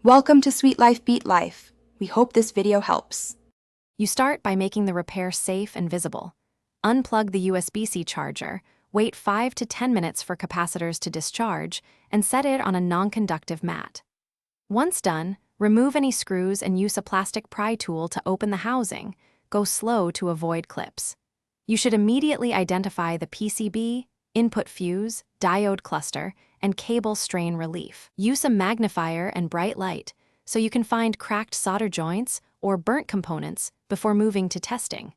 Welcome to Sweet Life Beat Life. We hope this video helps. You start by making the repair safe and visible. Unplug the USB-C charger, wait 5 to 10 minutes for capacitors to discharge, and set it on a non-conductive mat. Once done, remove any screws and use a plastic pry tool to open the housing. Go slow to avoid clips. You should immediately identify the PCB, input fuse, diode cluster, and cable strain relief. Use a magnifier and bright light so you can find cracked solder joints or burnt components before moving to testing.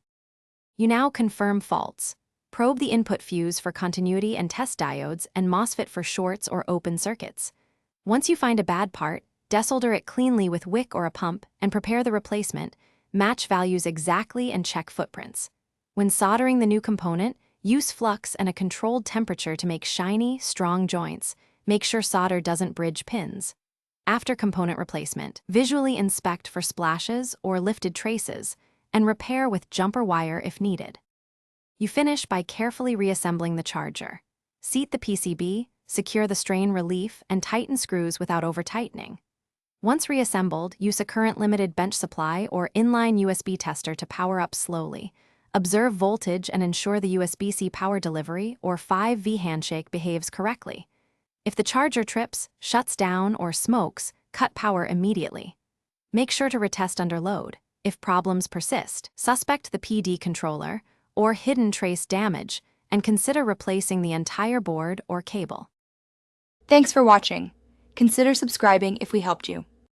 You now confirm faults. Probe the input fuse for continuity and test diodes and MOSFET for shorts or open circuits. Once you find a bad part, desolder it cleanly with wick or a pump and prepare the replacement. Match values exactly and check footprints. When soldering the new component, use flux and a controlled temperature to make shiny, strong joints. Make sure solder doesn't bridge pins. After component replacement, visually inspect for splashes or lifted traces, and repair with jumper wire if needed. You finish by carefully reassembling the charger. Seat the PCB, secure the strain relief, and tighten screws without over-tightening. Once reassembled, use a current-limited bench supply or inline USB tester to power up slowly. Observe voltage and ensure the USB-C power delivery or 5V handshake behaves correctly. If the charger trips, shuts down, or smokes, cut power immediately. Make sure to retest under load. If problems persist, suspect the PD controller or hidden trace damage and consider replacing the entire board or cable. Thanks for watching. Consider subscribing if we helped you.